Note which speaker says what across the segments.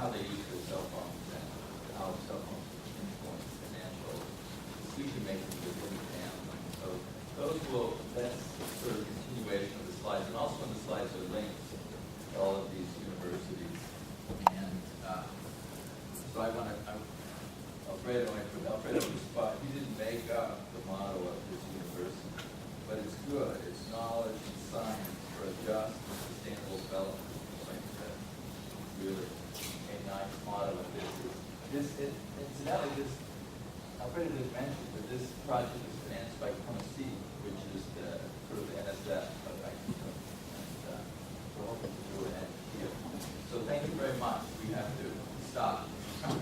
Speaker 1: how they use their cell phones and how cell phones influence financial decision-making within the family. So that's sort of a continuation of the slides. And also in the slides are links to all of these universities. And so Alfredo he didn't make up the motto of this university, but it's good. It's knowledge and science for a just and sustainable development. I think that's really a nice motto of incidentally, Alfredo didn't mention, but this project is financed by Tennessee, which is the sort of the NSF of Mexico. And we're hoping to do it here. So thank you very much. We have to stop.
Speaker 2: I'm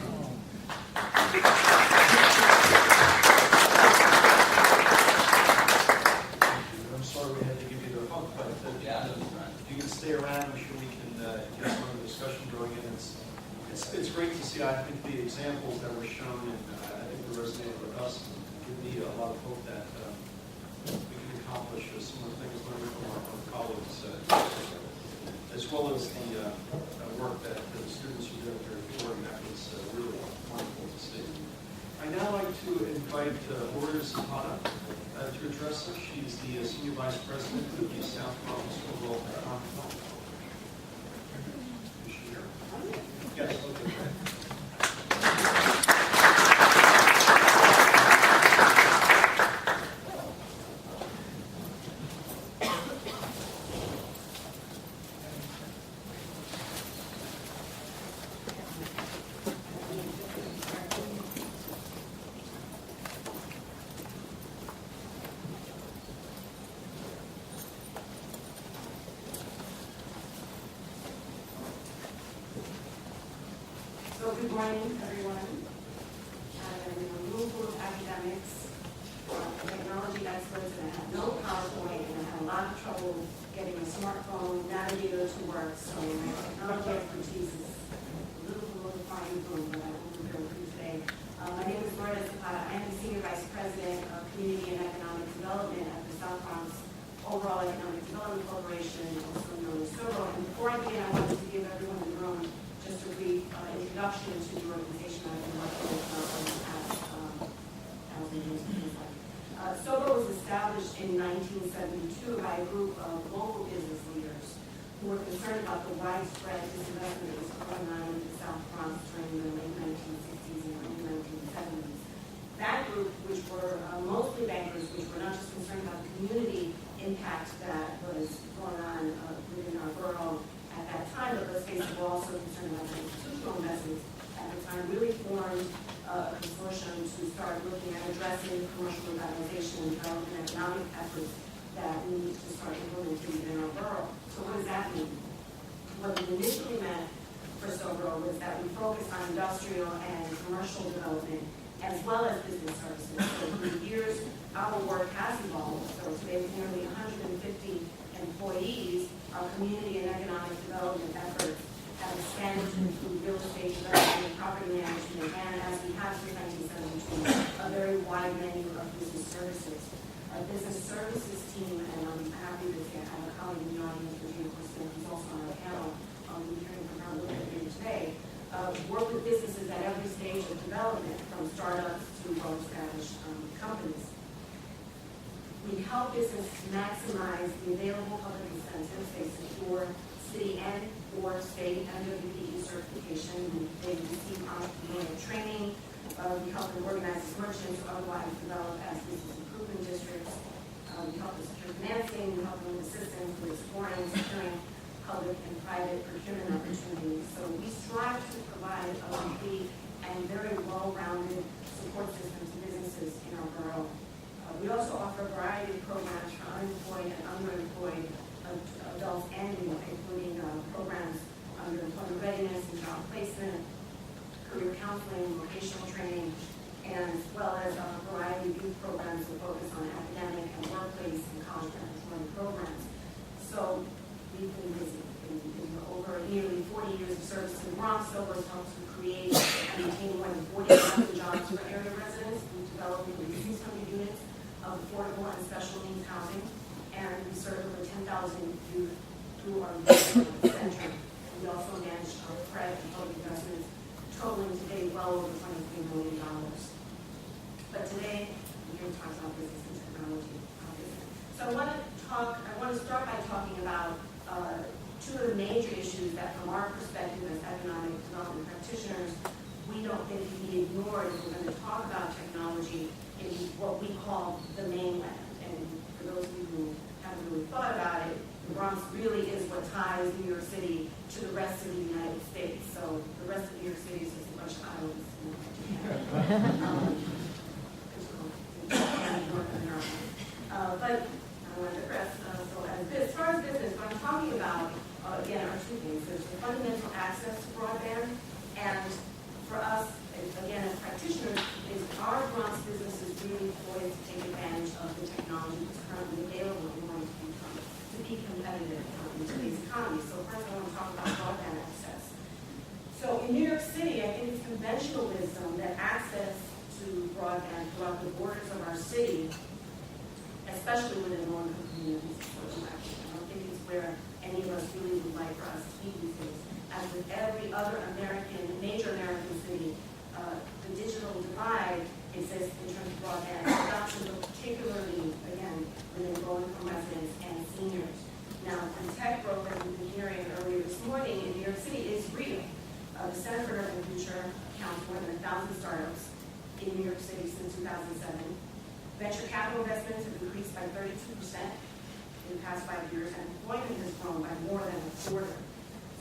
Speaker 2: sorry we had to give you the hook, but
Speaker 1: Yeah,
Speaker 2: if you can stay around, I'm sure we can get some of the discussion going in. It's great to see. I think the examples that were shown, and I think they resonated with us, and give me a lot of hope that we can accomplish some of the things learned from our colleagues, as well as the work that the students are doing during touring. That was really wonderful to see. I'd now like to invite Gloria Zapata to address us. She's the Senior Vice President of the South Bronx Overall Economic Development. Is she here? Yes, okay.
Speaker 3: So good morning, everyone. I'm a room full of academics, technology experts, and I have no PowerPoint, and I had a lot of trouble getting a smartphone navigator to work, so my technology expertise is a little fine room, but I won't be able to today. My name is Gloria Zapata. I am the Senior Vice President of Community and Economic Development at the South Bronx Overall Economic Development Corporation, also known as SOBO. And before I begin, I wanted to give everyone in the room just a brief introduction to the organization I've been working with in the past 1,000 years. SOBO was established in 1972 by a group of local business leaders who were concerned about the widespread disinvestment that was going on in the South Bronx during the late 1960s and early 1970s. That group, which were mostly bankers, which were not just concerned about the community impact that was going on within our borough at that time, but let's face it, we're also concerned about the institutional investments at the time, really formed a consortium to start looking at addressing commercial revitalization and development economic efforts that we need to start implementing in our borough. So what does that mean? What we initially meant for SOBRO was that we focused on industrial and commercial development as well as business services. So through the years, our work has evolved. So today with nearly 150 employees, our community and economic development efforts have expanded to include real estate development, property management, and as we have since 1972, a very wide menu of business services. Our business services team, and I'm happy to say I have a colleague in the audience, Virginia Corson, who's also on our panel, we'll be hearing from her a little bit later today, work with businesses at every stage of development, from startups to well-established companies. We help business maximize the available public incentives they secure city and or state MWPE certification. They receive entrepreneurial training. We help them organize as merchants or otherwise develop as business improvement districts. We help them secure financing. We help them with assistance with exploring and securing public and private procurement opportunities. So we strive to provide a complete and very well-rounded support system to businesses in our borough. We also offer a variety of programs for unemployed and underemployed adults and youth, including programs under employment readiness and job placement, career counseling, vocational training, and as well as a variety of youth programs that focus on academic and workplace and college preparatory programs. So we've been busy. In over nearly 40 years of service in the Bronx, SOBO has helped to create and maintain more than 40,000 jobs for area residents. We've developed nearly 600 units of affordable and special needs housing, and we serve over 10,000 youth through our youth center. We also manage credit and public investments totaling today well over $23 million. But today, we're here to talk about business and technology. So I want to start by talking about two of the major issues that from our perspective as economic development practitioners, we don't think can be ignored if we're going to talk about technology in what we call the mainland. And for those of you who haven't really thought about it, the Bronx really is what ties New York City to the rest of the United States. So the rest of New York City is just a bunch of islands. But I want to digress. So as far as business, what I'm talking about, again, are two things. There's the fundamental access to broadband, and for us, again, as practitioners, is our Bronx businesses really poised to take advantage of the technology that's currently available in order to be competitive in today's economy. So first I want to talk about broadband access. So in New York City, I think it's conventional wisdom that access to broadband throughout the borders of our city, especially within low-income communities, is so lacking. I don't think it's where any of us really would like for us to be these days. As with every other major American city, the digital divide exists in terms of broadband adoption, but particularly, again, within low-income residents and seniors. Now, the tech growth that we've been hearing earlier this morning in New York City is real. The Center for Urban Future counts more than 1,000 startups in New York City since 2007. Venture capital investments have increased by 32% in the past 5 years, and employment has grown by more than a quarter.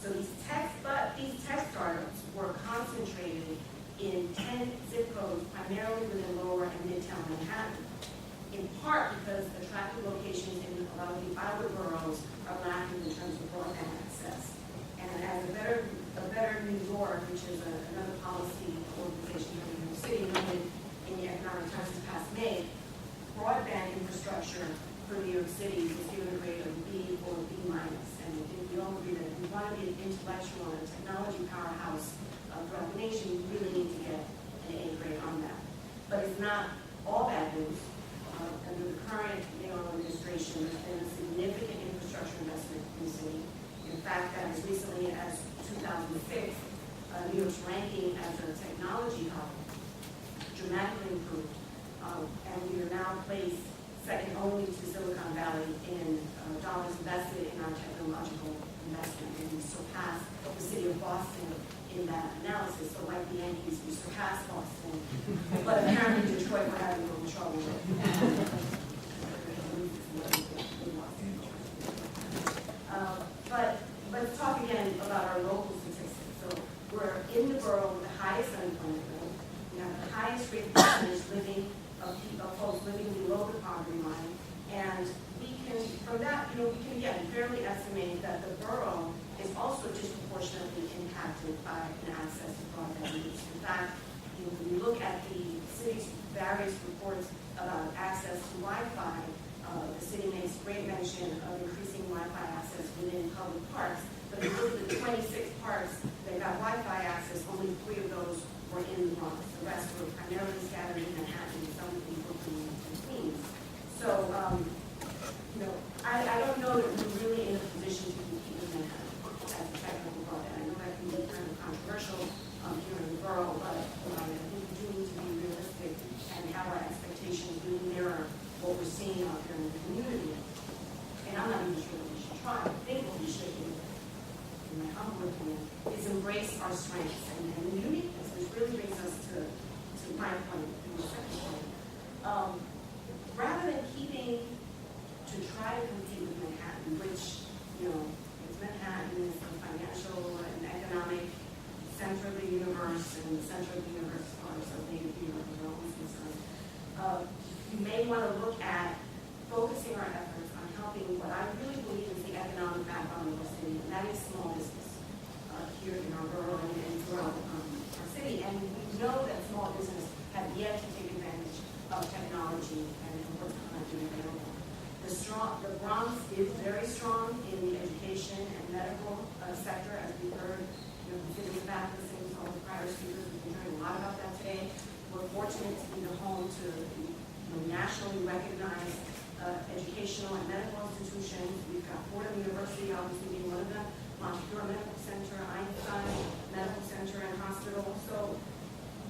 Speaker 3: So these tech startups were concentrated in 10 zip codes, primarily within lower and midtown Manhattan, in part because attractive locations in a lot of the outer boroughs are lacking in terms of broadband access. And as a better New York, which is another policy organization here in New York City, noted in the Economic Times this past May, broadband infrastructure for New York City is given a grade of B or B minus. And I think we all agree that if we want to be an intellectual and technology powerhouse throughout the nation, we really need to get an A grade on that. But it's not all bad news. Under the current Mayor administration, there's been a significant infrastructure investment in the city. In fact, that as recently as 2006, New York's ranking as a technology hub dramatically improved. And we are now placed second only to Silicon Valley in dollars invested in our technological investment. And we surpassed the city of Boston in that analysis. So like the Yankees, we surpassed Boston. But apparently Detroit we're having a little trouble with. But let's talk again about our local statistics. So we're in the borough with the highest unemployment rate. We have the highest rate of percentage of folks living below the poverty line. And we can, from that, we can again fairly estimate that the borough is also disproportionately impacted by an access to broadband use. In fact, when you look at the city's various reports about access to Wi-Fi, the city makes great mention of increasing Wi-Fi access within public parks. But if you look at the 26 parks that got Wi-Fi access, only 3 of those were in the Bronx. The rest were primarily scattered in Manhattan, some in Brooklyn and Queens. So, I don't know that we're really in a position to compete with Manhattan as a technical broadband. I know that can be kind of controversial here in the borough, but I think we do need to be realistic and have our expectations really mirror what we're seeing out there in the community. And I'm not even sure that we should try. I think what we should do, in my humble opinion, is embrace our strengths and uniqueness, which really brings us to my point, in the second point. Rather than keeping to try to compete with Manhattan, which, is Manhattan is the financial and economic center of the universe, and the center of the universe as far as native New York is concerned. You may want to look at focusing our efforts on helping what I really believe is the economic backbone of our city, and that is small business here in our borough and throughout our city. And we know that small business have yet to take advantage of technology and what's currently available. The Bronx is very strong in the education and medical sector, as we heard. The city of Baptist, all the prior speakers, we've been hearing a lot about that today. We're fortunate to be the home to nationally recognized educational and medical institutions. We've got Fordham University, obviously being one of them, Montclair Medical Center, Einstein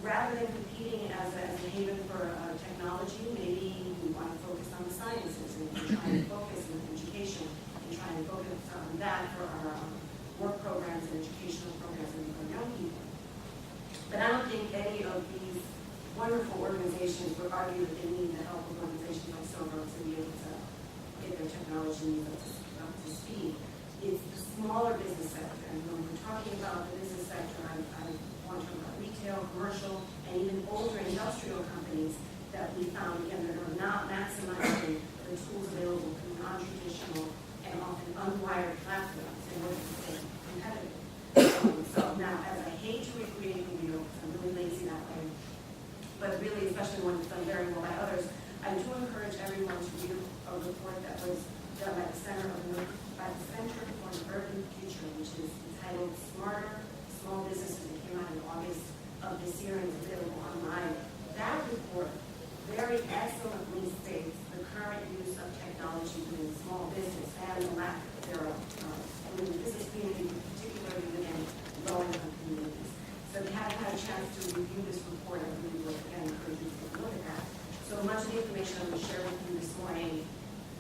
Speaker 3: rather than competing as a haven for technology, maybe we want to focus on the sciences and try to focus on education and try to focus on that for our work programs and educational programs and for young people. But I don't think any of these wonderful organizations would argue that they need the help of organizations like Sober to be able to get their technology needs up to speed. It's the smaller business sector, and when we're talking about the business sector, I want to talk about retail, commercial, and even older industrial companies that we found, again, that are not maximizing the tools available through non-traditional and often unwired platforms in order to stay competitive. So now, as I hate to recreate the wheel, because I'm really lazy that way, but really, especially when it's done very well by others, I do encourage everyone to read a report that was done by the Center for an Urban Future, which is entitled Smarter Small Businesses, that came out in August of this year and is available online. That report very excellently states the current use of technology within small business and the lack thereof within the business community, particularly within low-income communities. So if you haven't had a chance to review this report, I really would again encourage you to take a look at that. So much of the information I'm going to share with you this morning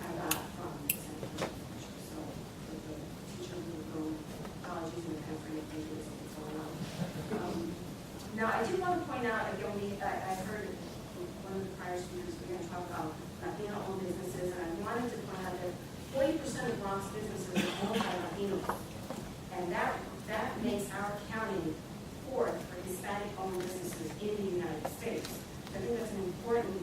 Speaker 3: I got from the Center for Future. So for the teacher who will go apologies in the kind of frame pages what's going on. Now I do want to point out again, I heard one of the prior speakers we're going to talk about Latino-owned businesses, and I wanted to point out that 40% of Bronx businesses are owned by Latinos, and that makes our county fourth for Hispanic-owned businesses in the United States. I think that's an important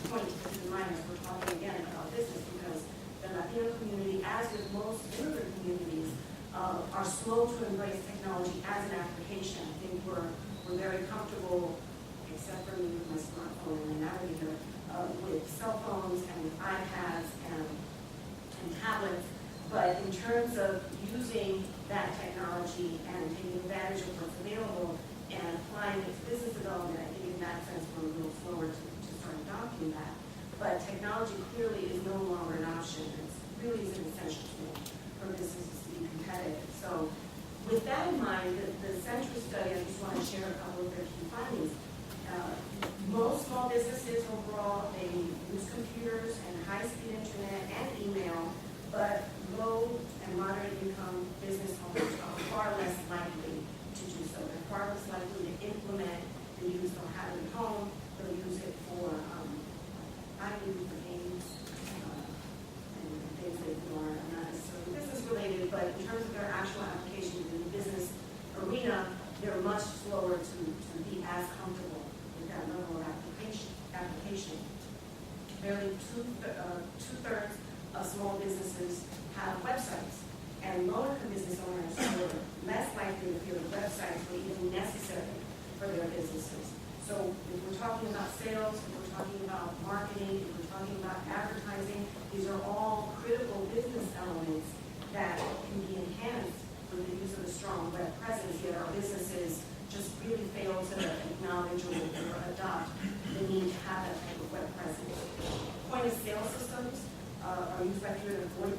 Speaker 3: point to keep in mind as we're talking again about business, because the Latino community, as with most immigrant communities, are slow to embrace technology as an application. I think we're very comfortable, except for me with my smartphone and navigator, with cell phones and with iPads and tablets. But in terms of using that technology and taking advantage of what's available and applying it to business development, I think in that sense we're a little slower to start adopting that. But technology clearly is no longer an option. It really is an essential tool for businesses to be competitive. So with that in mind, the Central study, I just want to share a couple of their key findings. Most small businesses overall, they use computers and high-speed internet and email, but low and moderate income business owners are far less likely to do so. They're far less likely to implement the use of having at home. They'll use it for, I use it for games and things that are not necessarily business related, but in terms of their actual application in the business arena, they're much slower to be as comfortable with that level of application. Barely two-thirds of small businesses have websites, and low-income business owners are less likely to feel that websites were even necessary for their businesses. So if we're talking about sales, if we're talking about marketing, if we're talking about advertising, these are all critical business elements that can be enhanced with the use of a strong web presence, yet our businesses just really fail to acknowledge or adopt the need to have that type of web presence. Point-of-sale systems are used by fewer than 40%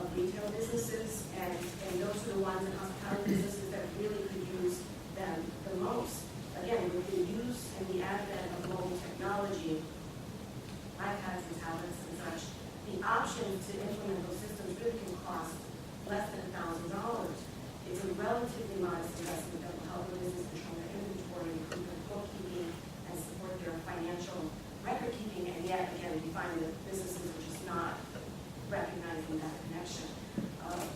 Speaker 3: of retail businesses, and those are the ones in hospitality businesses that really could use them the most. Again, with the use and the advent of mobile technology, iPads and tablets and such, the option to implement those systems really can cost less than $1,000. It's a relatively modest investment that will help the business control their inventory, improve their bookkeeping, and support their financial record keeping, and yet, again, we find that businesses are just not recognizing that connection.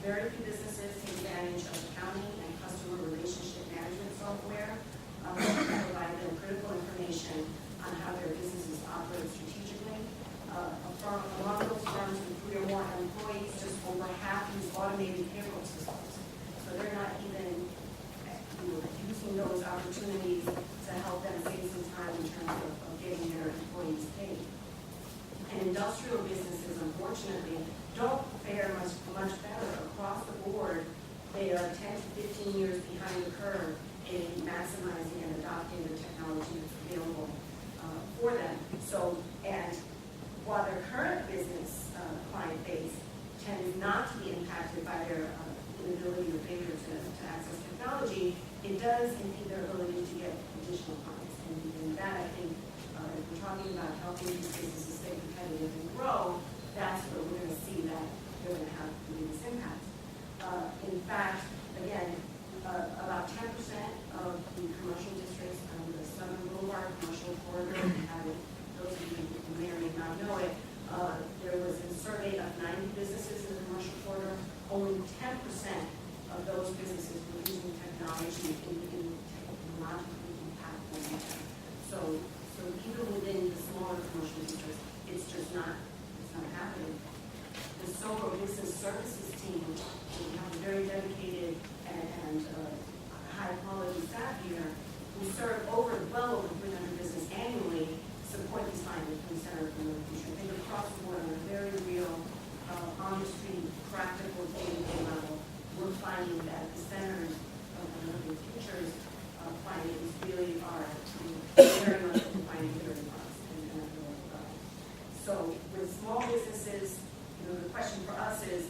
Speaker 3: Very few businesses take advantage of accounting and customer relationship management software that provide them critical information on how their businesses operate strategically. Among those firms with 3 or more employees, just over half use automated payroll systems. So they're not even using those opportunities to help them save some time in terms of getting their employees paid. And industrial businesses, unfortunately, don't fare much better across the board. They are 10 to 15 years behind the curve in maximizing and adopting the technology that's available for them. So, and while their current business client base tends not to be impacted by their inability or failure to access technology, it does impede their ability to get additional clients. And that, I think, if we're talking about helping these businesses stay competitive and grow, that's where we're going to see that they're going to have the biggest impact. In fact, again, about 10% of the commercial districts on the Southern Boulevard commercial corridor have it. Those of you who may or may not know it, there was a survey of 90 businesses in the commercial corridor. Only 10% of those businesses were using technology in technologically impactful manner. So even within the smaller commercial districts, it's not happening. The SOBO Business Services team, we have a very dedicated and high-quality staff here who serve well over 300 businesses annually, support these findings from the Center for the Future. They go across the board on a very real, on-the-street, practical, day-to-day level. We're finding that the centers of the futures findings really are very much what we're finding here in us. So with small businesses, the question for us is,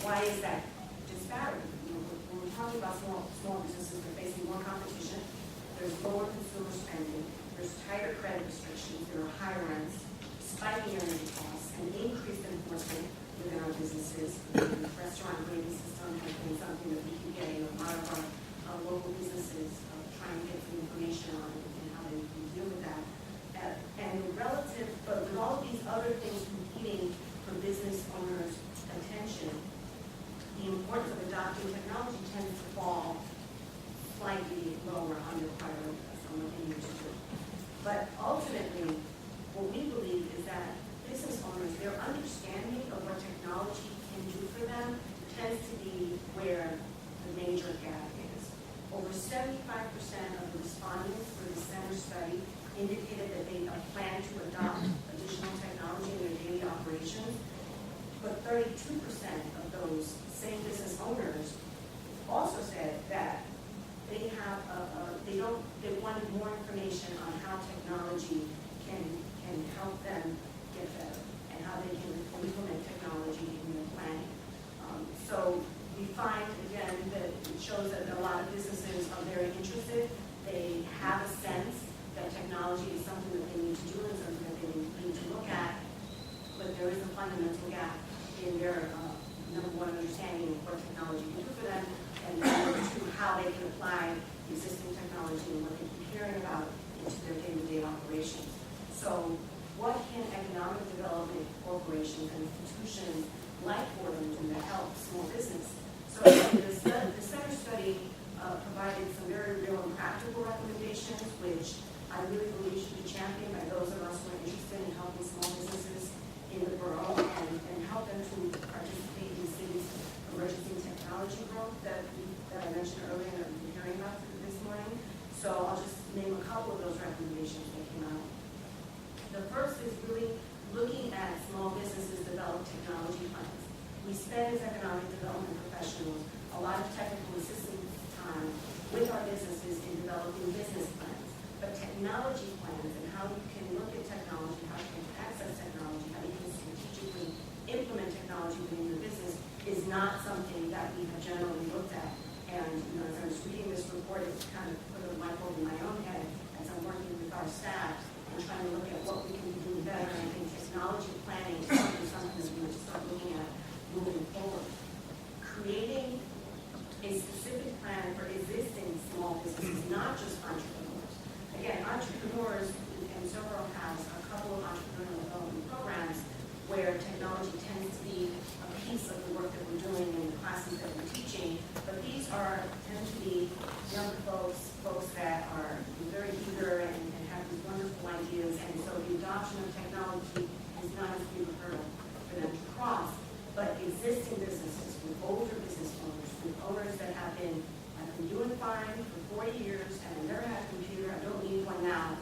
Speaker 3: why is that disparity? When we're talking about small businesses, they're facing more competition. There's lower consumer spending. There's tighter credit restrictions. There are higher rents, spiking energy costs, and increased enforcement within our businesses. The restaurant grading system has been something that we keep getting a lot of our local businesses trying to get some information on and how they can deal with that. But with all of these other things competing for business owners' attention, the importance of adopting technology tends to fall slightly lower on the priority list on what they need to do. But ultimately, what we believe is that business owners, their understanding of what technology can do for them tends to be where the major gap is. Over 75% of the respondents for the center study indicated that they plan to adopt additional technology in their daily operations, but 32% of those same business owners also said that they have they wanted more information on how technology can help them get better and how they can implement technology in their planning. So we find again that it shows that a lot of businesses are very interested. They have a sense that technology is something that they need to do and something that they need to look at, but there is a fundamental gap in their number one understanding of what technology can do for them, and number two, how they can apply existing technology and what they keep hearing about into their day-to-day operations. So what can economic development corporations and institutions like Fordham do to help small business? So the center study provided some very real and practical recommendations, which I really believe should be championed by those of us who are interested in helping small businesses in the borough and help them to participate in the city's emergency technology growth that I mentioned earlier that we've been hearing about this morning. So I'll just name a couple of those recommendations that came out. The first is really looking at small businesses develop technology plans. We spend as economic development professionals a lot of technical assistance time with our businesses in developing business plans. But technology plans and how you can look at technology, how you can access technology, how you can strategically implement technology within your business is not something that we have generally looked at. And as I was reading this report, it kind of put a light bulb in my own head as I'm working with our staff and trying to look at what we can do better. And I think technology planning is something that we need to start looking at moving forward. Creating a specific plan for existing small businesses, not just entrepreneurs. Again, entrepreneurs, and Zoro has a couple of entrepreneurial development programs where technology tends to be a piece of the work that we're doing in the classes that we're teaching, but these tend to be young folks that are very eager and have these wonderful ideas, and so the adoption of technology is not as big a hurdle for them to cross. But existing businesses with older business owners, with owners that have been doing fine for 40 years and I never had a computer, I don't need one now,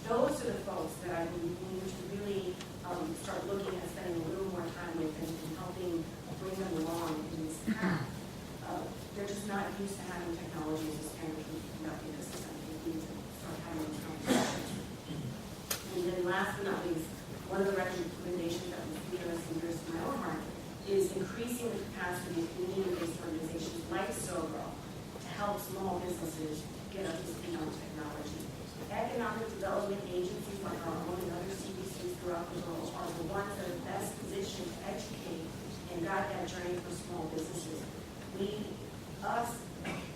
Speaker 3: those are the folks that I believe we need to really start looking at spending a little more time with and helping bring them along in this path. They're just not used to having technology as a standard for conducting business. I think we need to start having those conversations. And then last but not least, one of the recommendations that was nearest and dearest to my own heart is increasing the capacity of community-based organizations like SOBRO to help small businesses businesses get up to speed on technology. Economic development agencies like our own and other CDCs throughout the world are the ones that are best positioned to educate and guide that journey for small businesses.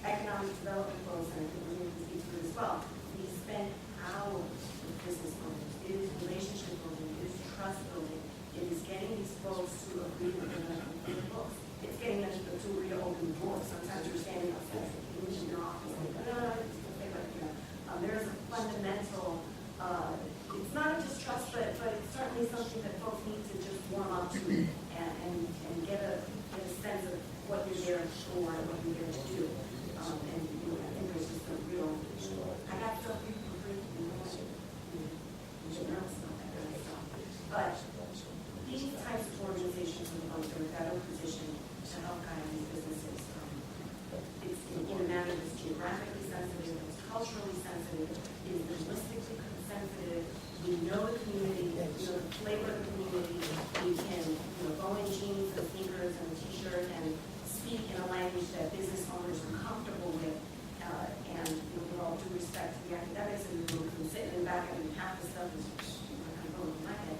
Speaker 3: Economic development folks, and I think we're going to speak to it as well, we spend hours with business owners. It is relationship building, it is trust building, it is getting these folks to agree with their books. It's getting them to agree to open the door. Sometimes you're standing outside in your office and there is a fundamental, it's not a distrust, but it's certainly something that folks need to just warm up to and get a sense of what you're there for and what you're there to do. I think there's just a real, I got stuff you can bring, you should know stuff, that kind of stuff. But these types of organizations are the ones that are better positioned to help guide these businesses. It's in a manner that's geographically sensitive, it's culturally sensitive, is linguistically sensitive. We know the community, we know the flavor of the community. We can go in jeans and sneakers and a t-shirt and speak in a language that business owners are comfortable with. And with all due respect to the academics and the room sitting in the back and half the stuff is kind of going in my head.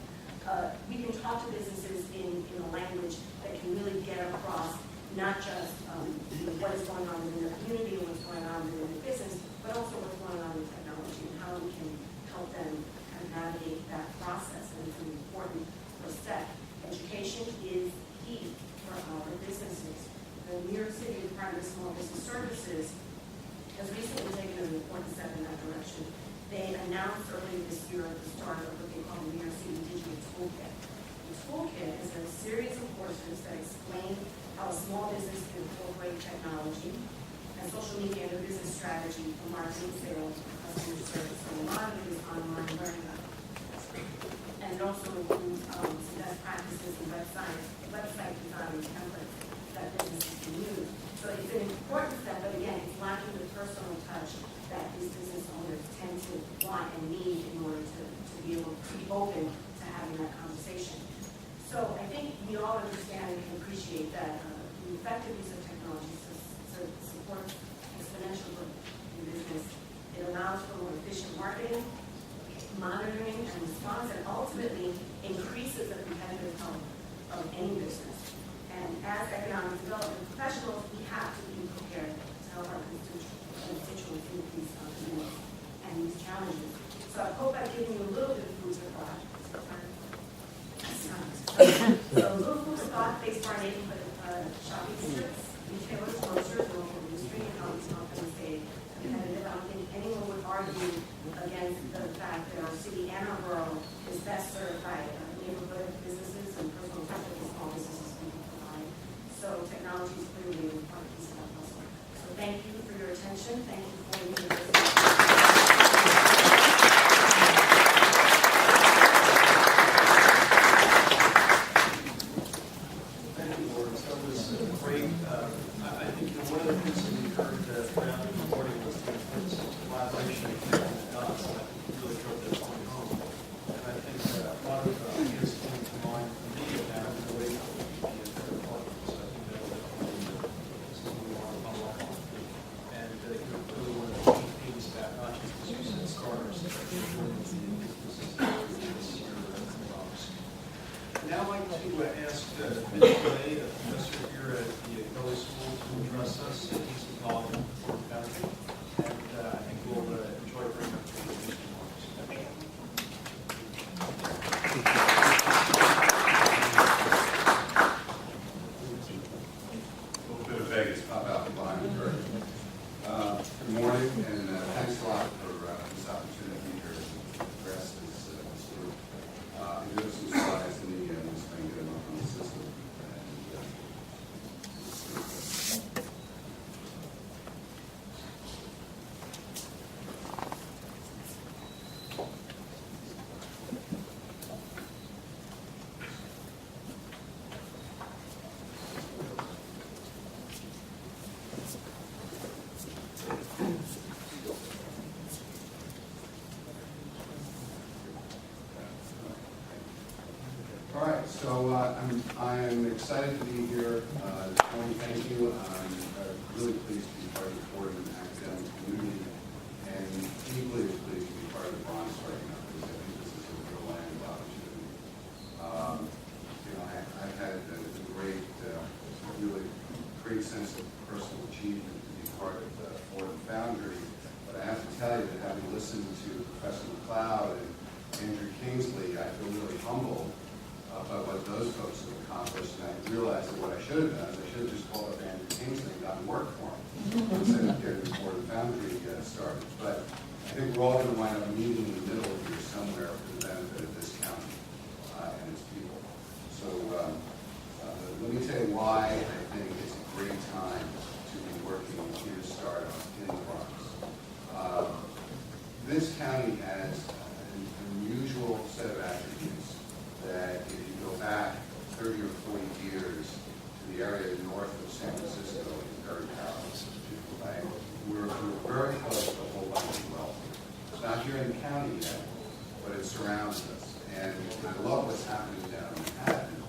Speaker 3: We can talk to businesses in a language that can really get across not just what is going on within their community and what's going on within their business, but also what's going on in technology and how we can help them kind of navigate that process. And it's an important first step. Education is key for our businesses. The New York City Department of Small Business Services has recently taken an important step in that direction. They announced earlier this year at the start of what they call the New York City Digital Toolkit. The toolkit is a series of courses that explain how a small business can incorporate technology and social media and business strategy for marketing, sales, and customer service. So a lot of it is online learning. And it also includes some best practices and website design templates that businesses can use. So it's an important step, but again, it's lacking the personal touch that these business owners tend to want and need in order to be able to be open to having that conversation. So I think we all understand and can appreciate that the effective use of technology supports exponential growth in business. It allows for more efficient marketing, monitoring, and response, and ultimately increases the competitive health of any business. And as economic development professionals, we have to be prepared to help our constituents meet these needs and these challenges. So I hope I've given you a little bit of food for thought. So a little food for thought based on our neighborhood shopping districts, retailers, grocers, local industry, and how these companies stay competitive. I don't think anyone would argue against the fact that our city and our borough is best served by neighborhood businesses and personal touch that the small businesses can provide. So technology is clearly an important piece of that puzzle. So thank you for your attention. Thank you for your
Speaker 2: Thank you, Lawrence. That was great. I think one of the things that we heard throughout the recording was the importance of collaboration and connecting the dots. And I think we really drove that point home. And I think a lot of ideas came to mind for me about the way that we can be a better partner. So I think that was something we want to follow up on. And really one of the key things about not just the use of starters, but really the businesses that we do this year in Bronx. Now I'd like to ask Mitch Clay, a professor here at the Kelly School, to address us. He's involved in the Fordham Foundation, and I think we'll enjoy bringing up the remarks.
Speaker 4: A little bit of Vegas pop out behind the curtain. Good morning, and thanks a lot for this opportunity here to address this group. There are some slides in the end, just trying to get them up on the system. All right, so I'm excited to be here. Tony, thank you. I'm really pleased to be part of the Fordham academic community. listened to Professor McLeod and Andrew Kingsley, I feel really humbled about what those folks have accomplished, and I realized that what I should have done is I should have just called up Andrew Kingsley and gotten work for him instead of getting before the foundry started. But I think we're all going to wind up meeting in the middle here somewhere for the benefit of this county and its people. So let me tell you why I think it's a great time to be working in a startup in the Bronx. This county has an unusual set of attributes that if you go back 30 or 40 years to the area north of San Francisco is very powerful. Right? We're very close to a whole bunch of wealth. It's not here in the county yet, but it surrounds us. And I love what's happening down in Manhattan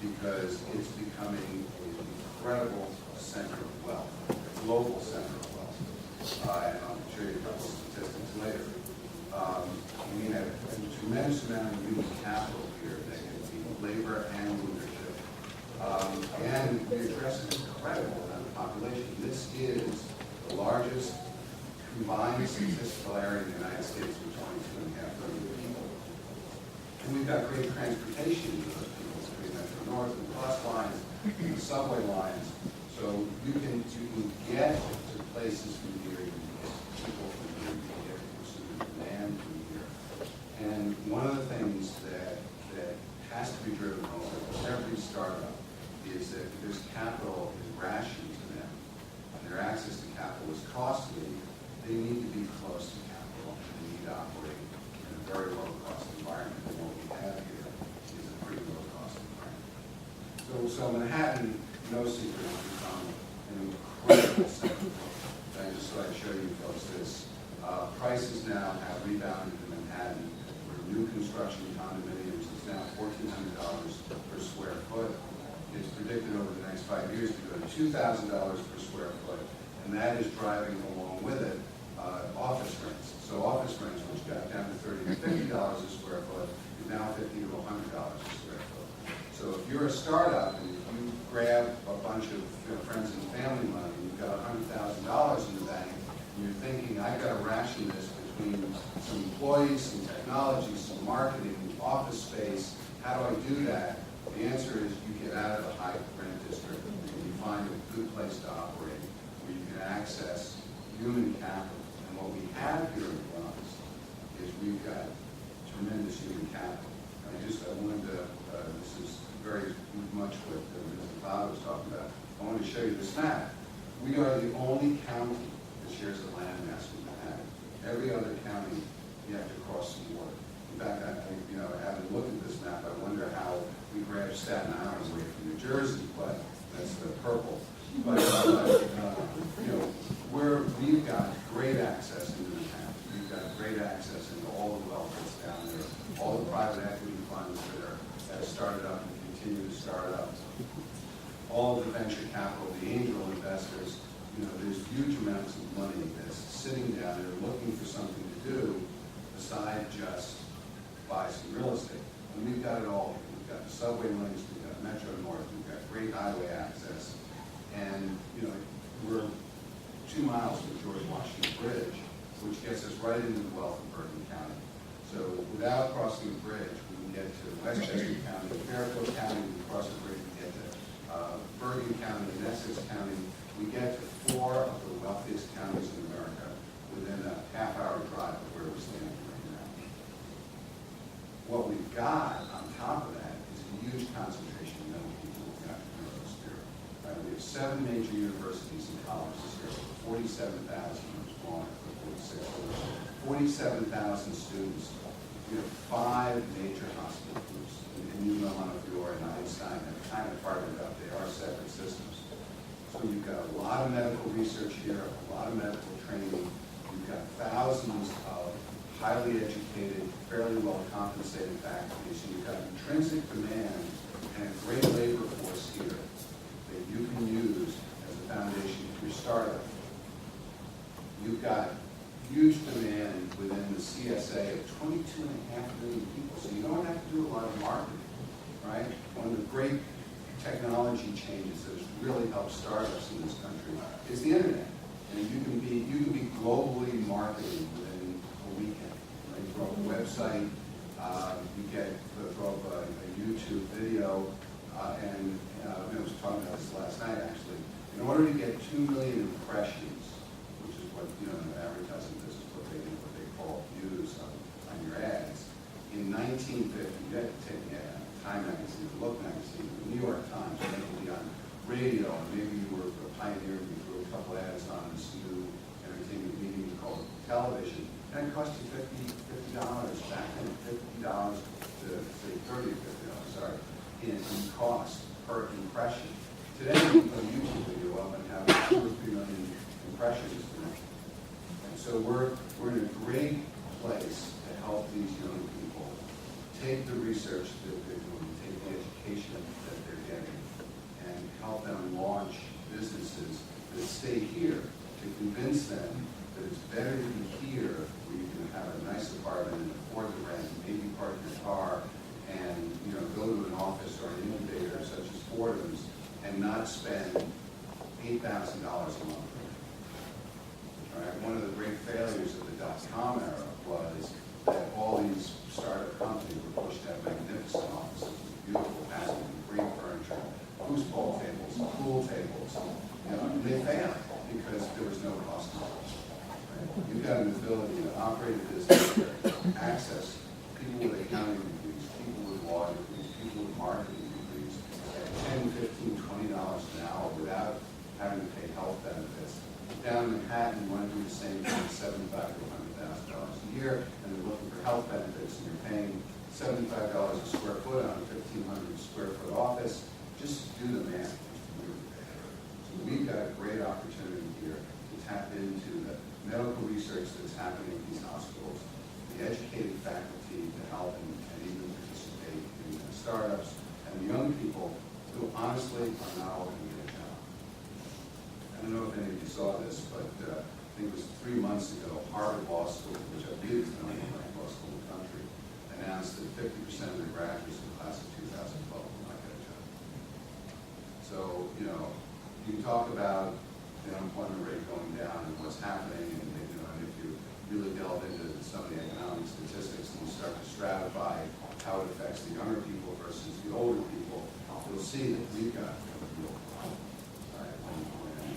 Speaker 4: because it's becoming an incredible center of wealth, a global center of wealth. And I'll show you a couple of statistics later. We have a tremendous amount of human capital here that can be labor and leadership. And we address an incredible amount of population. This is the largest combined statistical area in the United States with 22.5 million people. And we've got great transportation to those people between Metro North and the bus lines and the subway lines. So you can get to places from here, you can get people from here, you can get consumer demand from here. And one of the things that has to be driven home with every startup is that because capital is rationed to them and their access to capital is costly, they need to be close to capital and they need to operate in a very low-cost environment. And what we have here is a pretty low-cost environment. So Manhattan, no secret, has become an incredible center. I just thought I'd show you folks this. Prices now have rebounded in Manhattan, where new construction condominiums is now $1,400 per square foot. It's predicted over the next 5 years to go to $2,000 per square foot, and that is driving along with it office rents. So office rents, which got down to $30 to $50 a square foot, is now $50 to $100 a square foot. So if you're a startup and if you grab a bunch of friends and family money, and you've got $100,000 in the bank, and you're thinking, I've got to ration this between some employees, some technology, some marketing, office space, how do I do that? The answer is you get out of the high rent district and you find a good place to operate where you can access human capital. And what we have here in Bronx is we've got tremendous human capital. And I wanted to, this is very much what Mr. Bob was talking about. I wanted to show you this map. We are the only county that shares a landmass with Manhattan. Every other county, you have to cross some water. In fact, having looked at this map, I wonder how we grabbed Staten Island away from New Jersey, but that's the purple. But we've got great access into the town. We've got great access into all the wealth that's down there, all the private equity funds that have started up and continue to start up, all of the venture capital, the angel investors. There's huge amounts of money that's sitting down there looking for something to do besides just buy some real estate. And we've got it all. We've got the subway links, we've got Metro North, we've got great highway access, and we're 2 miles from George Washington Bridge, which gets us right into the wealth of Bergen County. So without crossing the bridge, we can get to Westchester County, Fairfield County, we cross the bridge, we get to Bergen County, and Essex County. We get to 4 of the wealthiest counties in America within a half-hour drive of where we're standing right now. What we've got on top of that is a huge concentration of young people who've got neurospirit. Right? We have 7 major universities and colleges here, 47,000, which belong to 46, 47,000 students. We have 5 major hospital groups, and Montefiore and Einstein have kind of partnered up. They are separate systems. So you've got a lot of medical research here, a lot of medical training. You've got thousands of highly educated, fairly well-compensated faculty. So you've got intrinsic demand and a great labor force here that you can use as a foundation for your startup. You've got huge demand within the CSA of 22.5 million people. So you don't have to do a lot of marketing, right? One of the great technology changes that has really helped startups in this country is the internet. And you can be globally marketing within a week website. You get a YouTube video, and I was talking about this last night actually. In order to get 2 million impressions, which is what in the advertising business, what they call views on your ads. In 1950, you had to take Time Magazine, Look Magazine, the New York Times, and then be on radio, and maybe you were a pioneer and you threw a couple ads on this new entertainment medium called television, and it cost you $50 back then, $50 to say $30 or $50, sorry, in cost per impression. Today you can put a YouTube video up and have 2 or 3 million impressions. And so we're in a great place to help these young people take the research that they're doing, take the education that they're getting, and help them launch businesses that stay here, to convince them that it's better to be here where you can have a nice apartment and afford the rent, maybe park your car, and go to an office or an incubator such as Fordham's, and not spend $8,000 a month. All right? One of the great failures of the dot-com era was that all these startup companies were pushed to have magnificent offices, beautiful houses, great furniture, foosball tables, pool tables. And they failed because there was no cost involved. Right? You've got an ability to operate a business where access people with accounting degrees, people with law degrees, people with marketing degrees at $10, $15, $20 an hour without having to pay health benefits. Down in Manhattan, you want to do the same thing, $75,000 to $100,000 a year, and they're looking for health benefits, and you're paying $75 a square foot on a 1,500 square foot office. Just do the math. So we've got a great opportunity here to tap into the medical research that's happening in these hospitals, the educated faculty to help and even participate in startups, and the young people who honestly are not all going to get a job. I don't know if any of you saw this, but I think it was 3 months ago, Harvard Law School, which I believe is the number one law school in the country, announced that 50% of the graduates in the class of 2012 will not get a job. So, you can talk about the unemployment rate going down and what's happening, and and if you really delve into some of the economic statistics and you start to stratify how it affects the younger people versus the older people, you'll see that we've got a real problem. Right? When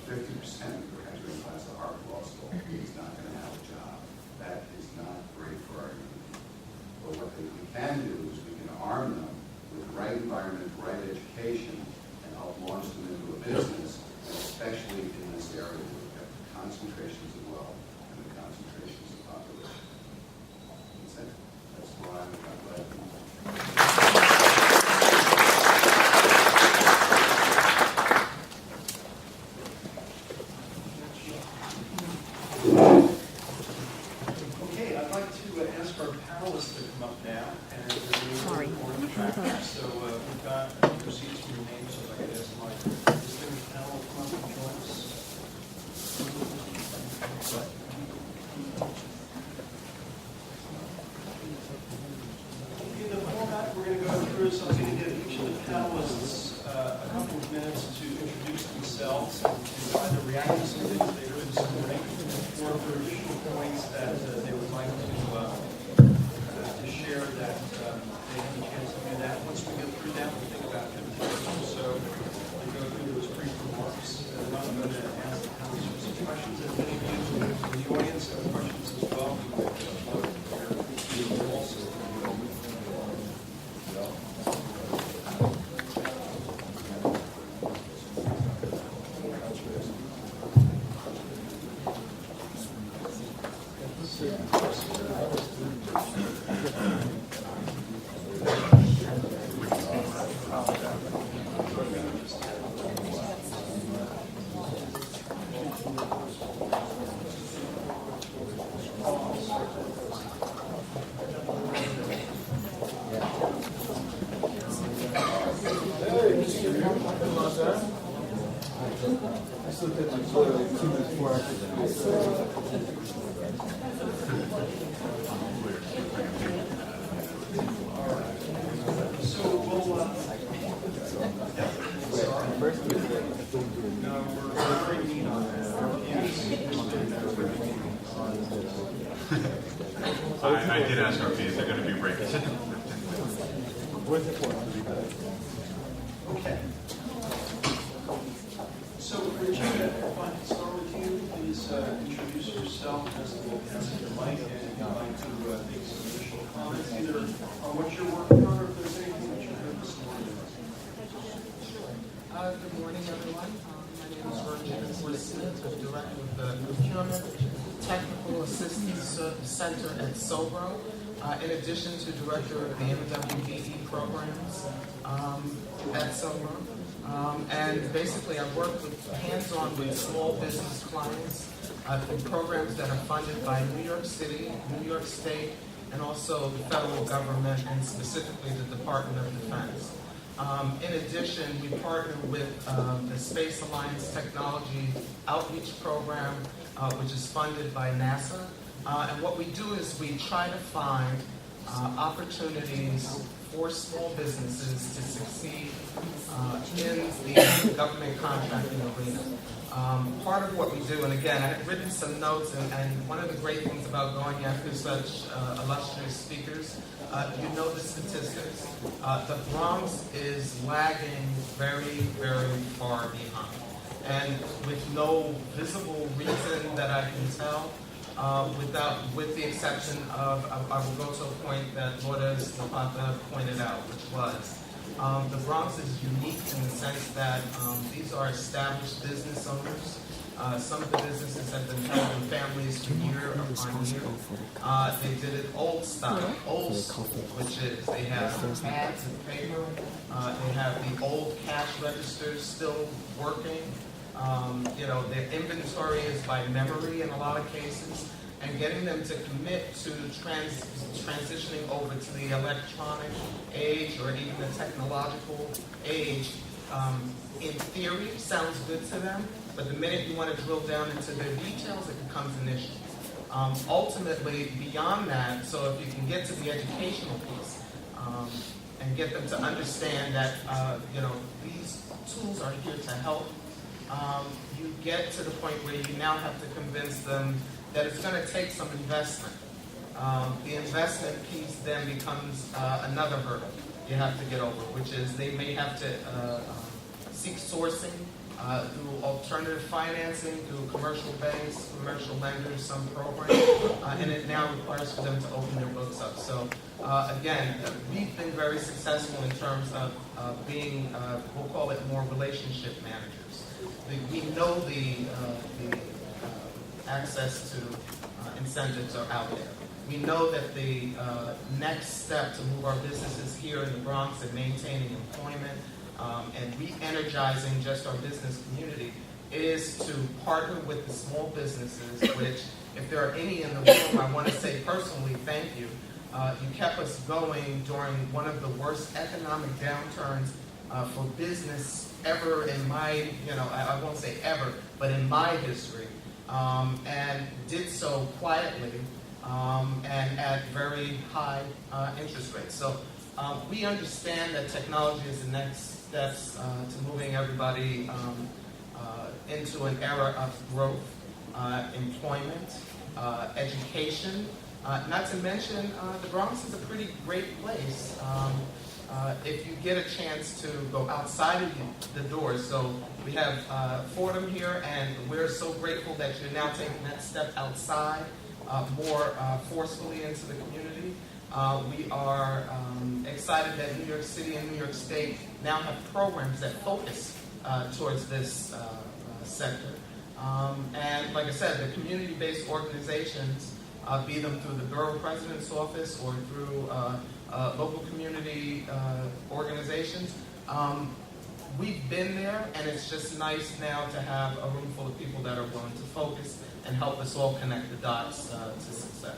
Speaker 4: 50% of the graduating class of Harvard Law School is not going to have a job, that is not great for our young people. But what we can do is we can arm them with the right environment, the right education, and help launch them into a business, and especially in this area where we've got the concentrations of wealth and the concentrations of population. That's it. That's why I'm glad.
Speaker 2: Okay, I'd like to ask our panelists to come up now, and we're on the track. So we've got receipts from your names, so if I could ask my distinguished panel to come up and join us. In the format we're going to go through is I'm going to give each of the panelists a couple of minutes to introduce themselves and either react to some things they heard this morning or for additional points that they would like to share that they have a chance to do that. Once we get through that, we'll take about 15 minutes or so to go through those brief remarks. And I'm going to ask the panelists some questions, and many of you in the audience have questions as well. We will also.
Speaker 5: I did ask our is there going to be a break? Sit down.
Speaker 2: Okay. So, Richard, if I can start with you, please introduce yourself as the mic, and if you'd like to make some initial comments, either on what you're working on or if there's anything that you heard this morning.
Speaker 6: Good morning, everyone. My name is Virginia Smith, I'm Director of the Procurement Technical Assistance Center at Sobro, in addition to Director of the MWBE programs at Sobro. And basically, I work with hands-on with small business clients through programs that are funded by New York City, New York State, and also the federal government, and specifically the Department of Defense. In addition, we partner with the Space Alliance Technology Outreach Program, which is funded by NASA. And what we do is we try to find opportunities for small businesses to succeed in the government contracting arena. Part of what we do, and again, I have written some notes, and one of the great things about going after such illustrious speakers, you know the statistics. The Bronx is lagging very, very far behind. And with no visible reason that I can tell, with the exception of, I will go to a point that Lourdes Zapata pointed out, which was, the Bronx is unique in the sense that these are established business owners. Some of the businesses have been held in families for year upon year. They did it old style, old school, which is they have pads and paper. They have the old cash registers still working. Their inventory is by memory in a lot of cases, and getting them to commit to transitioning over to the electronic age or even the technological age, in theory, sounds good to them, but the minute you want to drill down into the details, it becomes an issue. Ultimately, beyond that, so if you can get to the educational piece and get them to understand that these tools are here to help, you get to the point where you now have to convince them that it's going to take some investment. The investment piece then becomes another hurdle you have to get over, which is they may have to seek sourcing through alternative financing, through commercial banks, commercial lenders, some programs, and it now requires for them to open their books up. So again, we've been very successful in terms of being, we'll call it more relationship managers. We know the access to incentives are out there. We know that the next step to move our businesses here in the Bronx and maintaining employment and re-energizing just our business community is to partner with the small businesses, which, if there are any in the room, I want to say personally thank you. You kept us going during one of the worst economic downturns for business ever in my, I won't say ever, but in my history, and did so quietly and at very high interest rates. So we understand that technology is the next steps to moving everybody into an era of growth, employment, education. Not to mention, the Bronx is a pretty great place if you get a chance to go outside of the doors. So we have Fordham here, and we're so grateful that you're now taking that step outside more forcefully into the community. We are excited that New York City and New York State now have programs that focus towards this sector. And like I said, the community-based organizations, be them through the Borough President's Office or through local community organizations, we've been there, and it's just nice now to have a room full of people that are willing to focus and help us all connect the dots to success.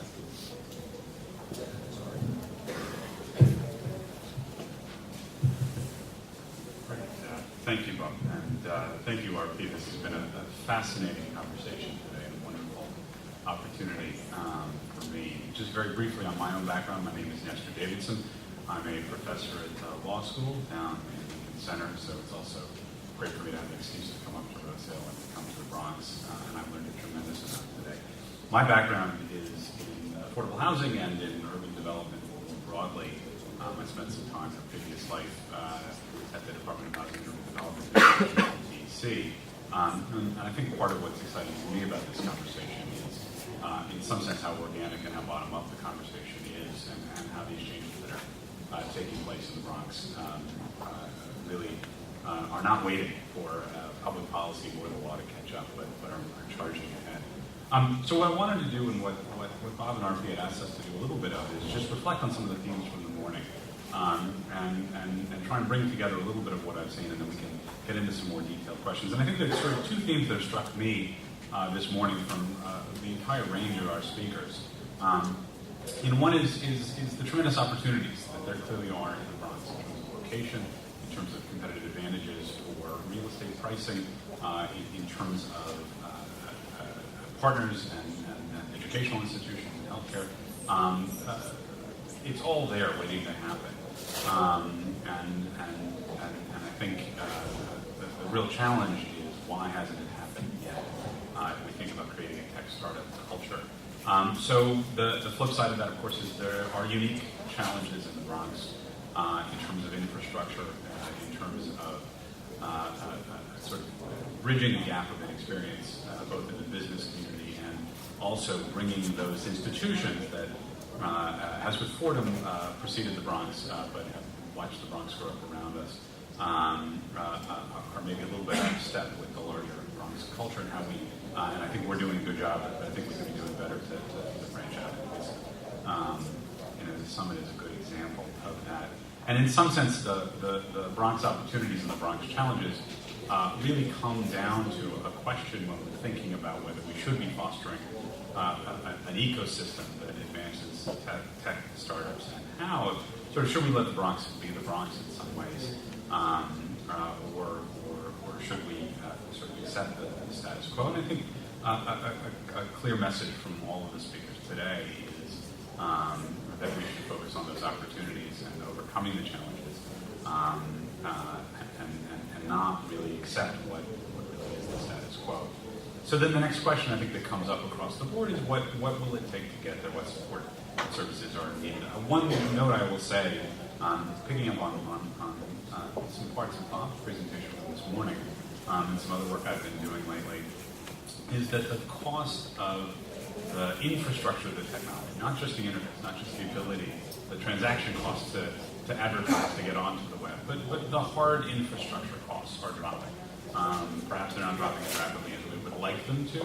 Speaker 5: Great. Thank you, Bob. And thank you, RP. This has been a fascinating conversation today and a wonderful opportunity for me. Just very briefly on my own background, my name is Nestor Davidson. I'm a professor at law school down in Lincoln Center, so it's also great for me to have an excuse to come up to Rose Hill and to come to the Bronx, and I've learned a tremendous amount today. My background is in affordable housing and in urban development more broadly. I spent some time in a previous life at the Department of Housing and Urban Development in D.C. And I think part of what's exciting to me about this conversation is, in some sense, how organic and how bottom-up the conversation is, and how these changes that are taking place in the Bronx really are not waiting for public policy or the law to catch up, but are charging ahead. So what I wanted to do, and what Bob and RP had asked us to do a little bit of, is just reflect on some of the themes from the morning, and try and bring together a little bit of what I've seen, and then we can get into some more detailed questions. And I think there's sort of two themes that have struck me this morning from the entire range of our speakers. One is the tremendous opportunities that there clearly are in the Bronx in terms of location, in terms of competitive advantages for real estate pricing, in terms of partners and educational institutions and healthcare. It's all there waiting to happen. And I think the real challenge is, why hasn't it happened yet? If we think about creating a tech startup culture. So the flip side of that, of course, is there are unique challenges in the Bronx in terms of infrastructure, in terms of sort of bridging the gap of inexperience, both in the business community and also bringing those institutions that, as with Fordham, preceded the Bronx, but have watched the Bronx grow up around us, are maybe a little bit out of step with the larger Bronx culture and how we, and I think we're doing a good job, but I think we could be doing better to branch out. The summit is a good example of that. And in some sense, the Bronx opportunities and the Bronx challenges really come down to a question when we're thinking about whether we should be fostering an ecosystem that advances tech startups, and how sort of should we let the Bronx be the Bronx in some ways, or should we sort of accept the status quo? And I think a clear message from all of the speakers today is that we should focus on those opportunities and overcoming the challenges, and not really accept what really is the status quo. So then the next question I think that comes up across the board is, what will it take to get there? What support services are needed? One note I will say, picking up on some parts of Bob's presentation from this morning, and some other work I've been doing lately, is that the cost of the infrastructure of the technology, not just the internet, not just the ability, the transaction costs to advertise, to get onto the web, but the hard infrastructure costs are dropping. Perhaps they're not dropping as rapidly as we would like them to,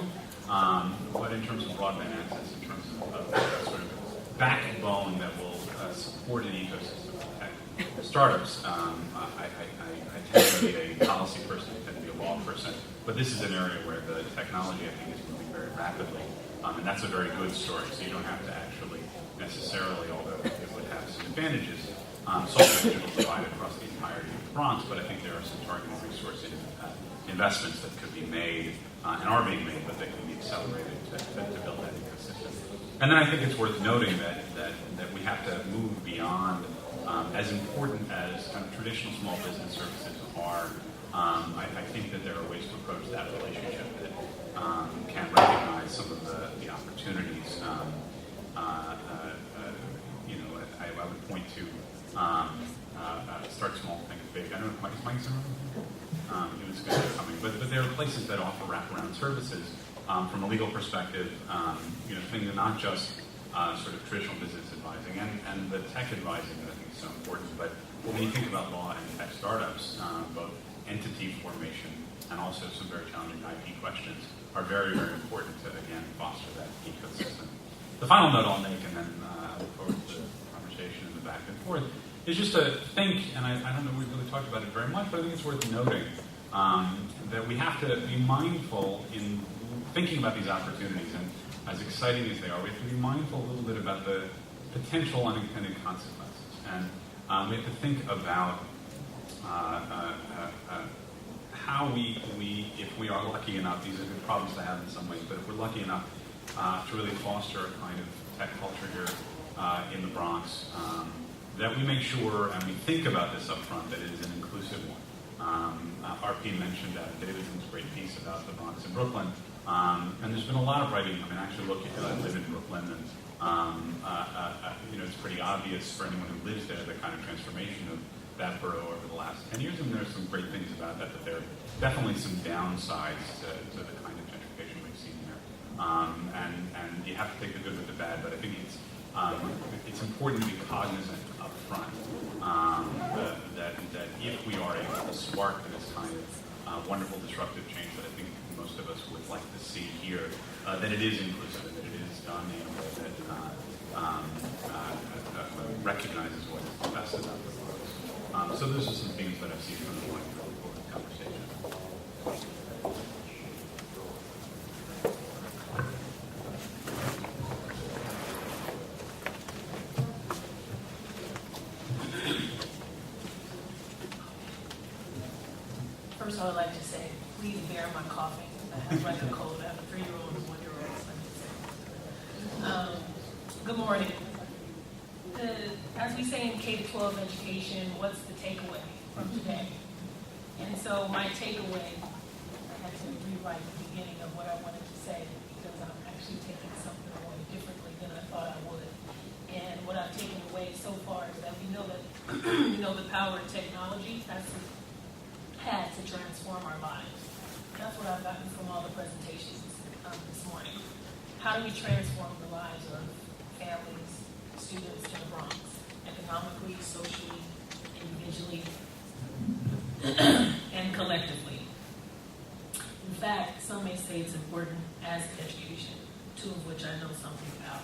Speaker 5: but in terms of broadband access, in terms of sort of backbone that will support an ecosystem of tech startups, I tend to be a policy person, I tend to be a law person, but this is an area where the technology, I think, is moving very rapidly, and that's a very good story, so you don't have to actually necessarily, although it would have some advantages, solve the digital divide across the entirety of the Bronx, but I think there are some targeted resource investments that could be made, and are being made, but that can be accelerated to build that ecosystem. And then I think it's worth noting that we have to move beyond, as important as kind of traditional small business services are. I think that there are ways to approach that relationship that can recognize some of the opportunities. I would point to start small, think big. I don't know if Mike's in. He was going to be coming, but there are places that offer wraparound services from a legal perspective. Things are not just sort of traditional business advising and the tech advising that I think is so important. But when you think about law and tech startups, both entity formation and also some very challenging IP questions are very, very important to, again, foster that ecosystem. The final note I'll make, and then I look forward to the conversation in the back and forth, is just to think, and I don't know if we've really talked about it very much, but I think it's worth noting that we have to be mindful in thinking about these opportunities, and as exciting as they are, we have to be mindful a little bit about the potential unintended consequences. And we have to think about how we, if we are lucky enough, these are good problems to have in some ways, but if we're lucky enough to really foster a kind of tech culture here in the Bronx, that we make sure and we think about this up front, that it is an inclusive one. RP mentioned Davidson's great piece about the Bronx and Brooklyn. And there's been a lot of writing. I mean, actually, look, I live in Brooklyn, and it's pretty obvious for anyone who lives there the kind of transformation of that borough over the last 10 years. And there's some great things about that, but there are definitely some downsides to the kind of gentrification we've seen there. And you have to take the good with the bad, but I think it's important to be cognizant up front that if we are able to spark this kind of wonderful disruptive change that I think most of us would like to see here, that it is inclusive, that it is done in a way that recognizes what is the best about the world. So those are some things that I've seen from the conversation.
Speaker 7: First, I would like to say, please bear my coughing. I have like a cold. I have a 3-year-old and a 1-year-old. Good morning. As we say in K-12 education, what's the takeaway from today? And so my takeaway, I had to rewrite the beginning of what I wanted to say because I'm actually taking something away differently than I thought I would. And what I've taken away so far is that we know that the power of technology has to transform our lives. That's what I've gotten from all the presentations this morning. How do we transform the lives of families, students in the Bronx, economically, socially, individually, and collectively? In fact, some may say it's important as education, 2 of which I know something about.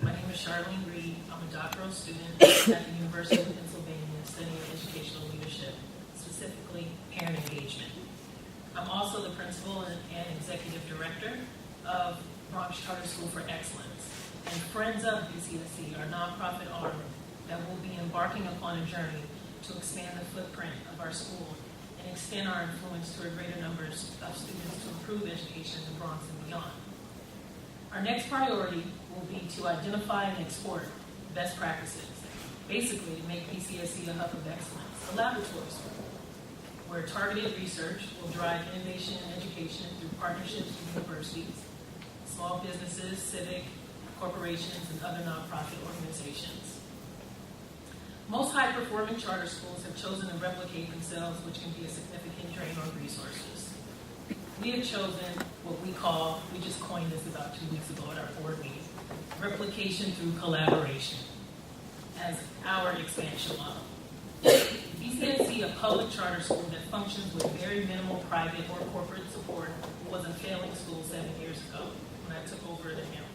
Speaker 7: My name is Charlene Reed. I'm a doctoral student at the University of Pennsylvania studying educational leadership, specifically parent engagement. I'm also the principal and executive director of Bronx Charter School for Excellence, and Friends of BCSC, our nonprofit arm that will be embarking upon a journey to expand the footprint of our school and extend our influence to a greater number of students to improve education in the Bronx and beyond. Our next priority will be to identify and export best practices, basically to make BCSC a hub of excellence, a laboratory school, where targeted research will drive innovation and education through partnerships with universities, small businesses, civic, corporations, and other nonprofit organizations. Most high-performing charter schools have chosen to replicate themselves, which can be a significant drain on resources. We have chosen what we just coined this about 2 weeks ago at our board meeting, replication through collaboration as our expansion model. BCSC, a public charter school that functions with very minimal private or corporate support, was a failing school 7 years ago when I took over the helm.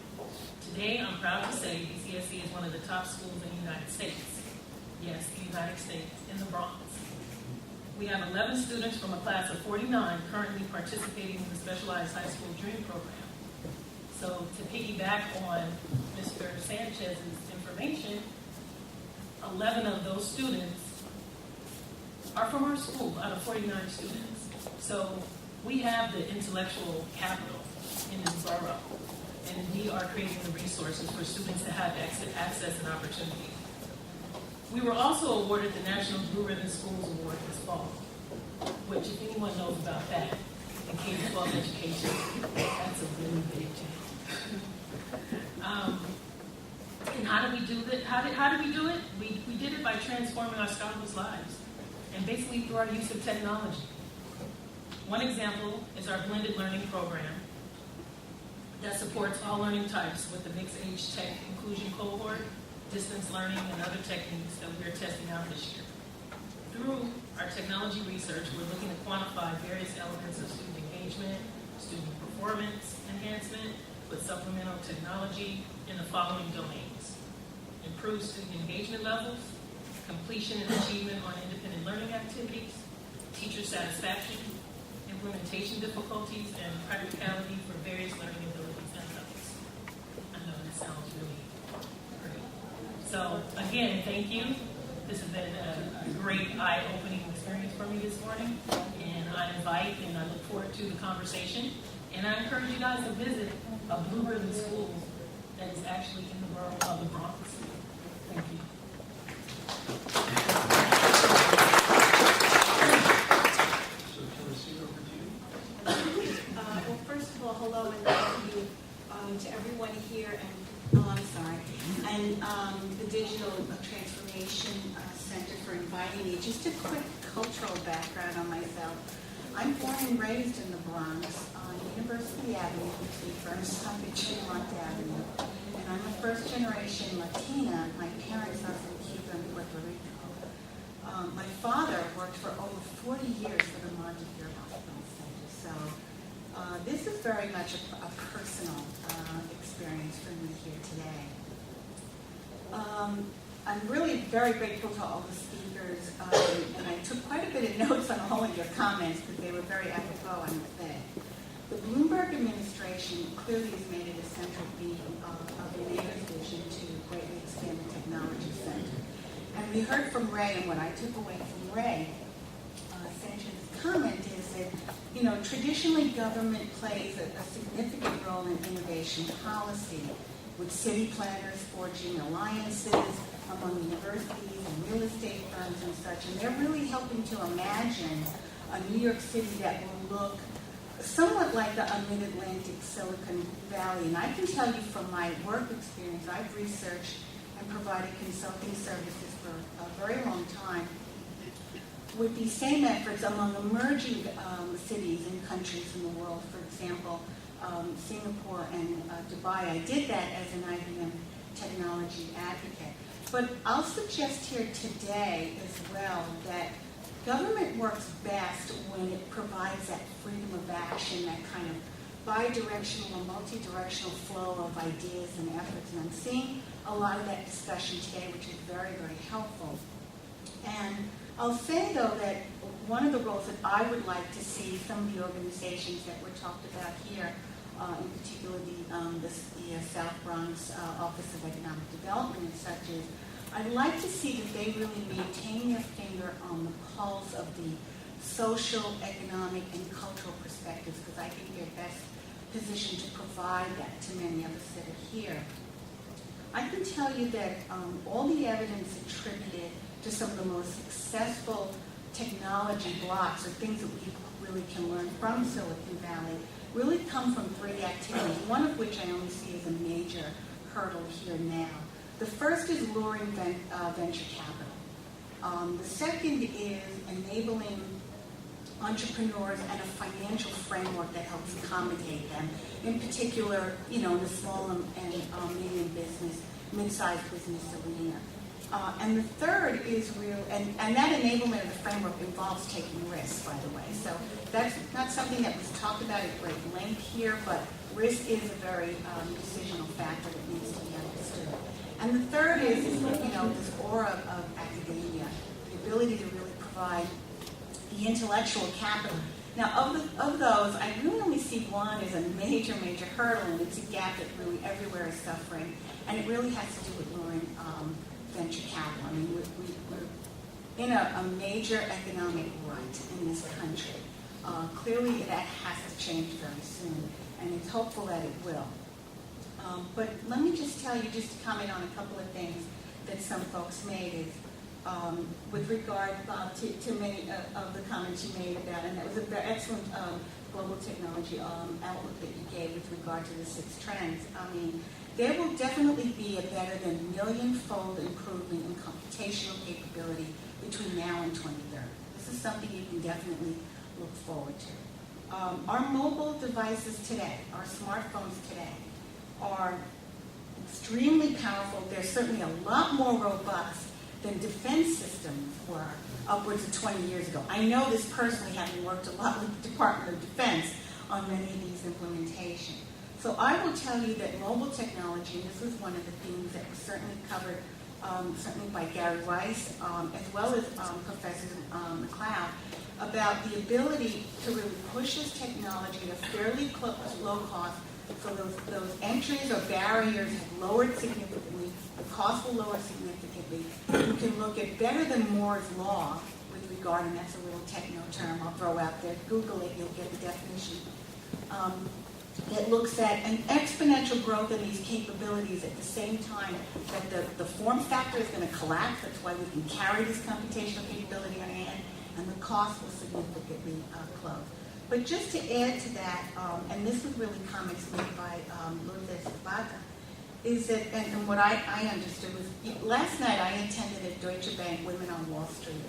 Speaker 7: Today, I'm proud to say BCSC is one of the top schools in the United States. Yes, the United States, in the Bronx. We have 11 students from a class of 49 currently participating in the Specialized High School Dream Program. So to piggyback on Mr. Sanchez's information, 11 of those students are from our school out of 49 students. So we have the intellectual capital in this borough, and we are creating the resources for students to have access and opportunity. We were also awarded the National Blue Ribbon Schools Award this fall, which, if anyone knows about that, in K-12 education, that's a really big change. And how do we do that? How did we do it? We did it by transforming our scholars' lives, and basically through our use of technology. One example is our blended learning program that supports all learning types with the mixed age tech inclusion cohort, distance learning, and other techniques that we're testing out this year. Through our technology research, we're looking to quantify various elements of student engagement, student performance enhancement with supplemental technology in the following domains: improved student engagement levels, completion and achievement on independent learning activities, teacher satisfaction, implementation difficulties, and practicality for various learning abilities and levels. I know that sounds really great. So again, thank you. This has been a great eye-opening experience for me this morning, and I invite and I look forward to the conversation. And I encourage you guys to visit a Blue Ribbon school that is actually in the borough of the Bronx. Thank you.
Speaker 2: So, can we see over to you?
Speaker 8: Well, first of all, hello, and the Digital Transformation Center for inviting me. Just a quick cultural background on myself. I'm born and raised in the Bronx on University Avenue, between Fordham and Tremont Avenue. And I'm a first-generation Latina. My parents are from Cuba and Puerto Rico. My father worked for over 40 years for the Montefiore Hospital Center. So this is very much a personal experience for me here today. I'm really very grateful to all the speakers, and I took quite a bit of notes on all of your comments because they were very apropos, I must say. The Bloomberg administration clearly has made it a central theme of the mayor's vision to greatly expand the technology center. And we heard from Ray, and what I took away from Ray, Sanchez's comment is that, you know, traditionally government plays a significant role in innovation policy, with city planners forging alliances among universities and real estate firms and such. And they're really helping to imagine a New York City that will look somewhat like the mid-Atlantic Silicon Valley. And I can tell you from my work experience, I've researched and provided consulting services for a very long time with these same efforts among emerging cities and countries in the world. For example, Singapore and Dubai. I did that as an IBM technology advocate. But I'll suggest here today as well that government works best when it provides that freedom of action, that kind of bi-directional or multi-directional flow of ideas and efforts. And I'm seeing a lot of that discussion today, which is very, very helpful. And I'll say, though, that one of the roles that I would like to see some of the organizations that were talked about here, in particular the South Bronx Office of Economic Development and such, is I'd like to see that they really maintain their finger on the pulse of the social, economic, and cultural perspectives, because I think they're best positioned to provide that to many of us that are here. I can tell you that all the evidence attributed to some of the most successful technology blocks, or things that we really can learn from Silicon Valley, really come from three activities, one of which I only see as a major hurdle here now. The first is luring venture capital. The second is enabling entrepreneurs and a financial framework that helps accommodate them, in particular, you know, in the small and medium business, mid-sized business arena. And the third is real, and that enablement of the framework involves taking risks, by the way. So that's not something that was talked about at great length here, but risk is a very decisional factor that needs to be understood. And the third is you know, this aura of academia, the ability to really provide the intellectual capital. Now, of those, I really only see one as a major hurdle, and it's a gap that really everywhere is suffering, and it really has to do with luring venture capital. I mean, we're in a major economic rut in this country. Clearly, that has to change very soon, and it's hopeful that it will. But let me just tell you, just to comment on a couple of things that some folks made is, with regard to many of the comments you made about, and that was an excellent global technology outlook that you gave with regard to the 6 trends. I mean, there will definitely be a better than million-fold improvement in computational capability between now and 2030. This is something you can definitely look forward to. Our mobile devices today, our smartphones today, are extremely powerful. They're certainly a lot more robust than defense systems were upwards of 20 years ago. I know this personally, having worked a lot with the Department of Defense on many of these implementations. So I will tell you that mobile technology, and this was one of the themes that was certainly covered certainly by Gary Weiss, as well as Professor McLeod, about the ability to really push this technology at a fairly low cost. So those entries or barriers have lowered significantly. The cost will lower significantly. You can look at better than Moore's law with regard, and that's a little techno term I'll throw out there. Google it, you'll get the definition. It looks at an exponential growth in these capabilities at the same time that the form factor is going to collapse. That's why we can carry this computational capability on hand, and the cost will significantly close. But just to add to that, and this was really comments made by Lourdes Zapata, is that, and what I understood was, last night I attended a Deutsche Bank Women on Wall Street